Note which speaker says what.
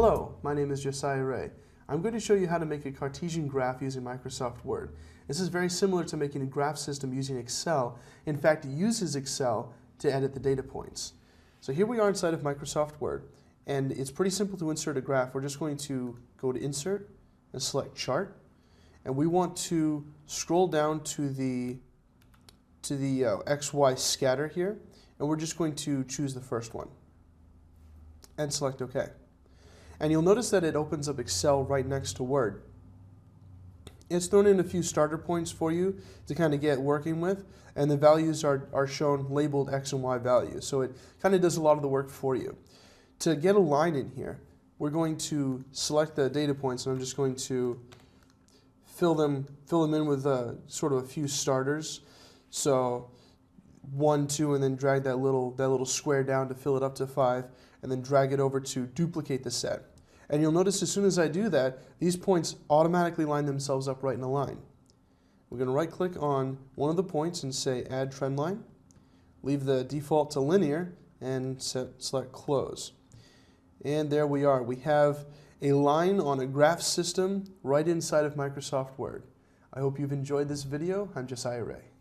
Speaker 1: Hello, my name is Josiah Ray. I'm going to show you how to make a Cartesian graph using Microsoft Word. This is very similar to making a graph system using Excel. In fact, it uses Excel to edit the data points. So here we are inside of Microsoft Word, and it's pretty simple to insert a graph. We're just going to go to Insert and select Chart, and we want to scroll down to the XY scatter here, and we're just going to choose the first one and select OK. And you'll notice that it opens up Excel right next to Word. It's thrown in a few starter points for you to kind of get working with, and the values are shown labeled X and Y values. So it kind of does a lot of the work for you. To get a line in here, we're going to select the data points, and I'm just going to fill them in with sort of a few starters. So 1, 2, and then drag that little square down to fill it up to 5, and then drag it over to duplicate the set. And you'll notice as soon as I do that, these points automatically line themselves up right in a line. We're going to right click on one of the points and say Add Trend Line. Leave the default to linear and select Close. And there we are. We have a line on a graph system right inside of Microsoft Word. I hope you've enjoyed this video. I'm Josiah Ray.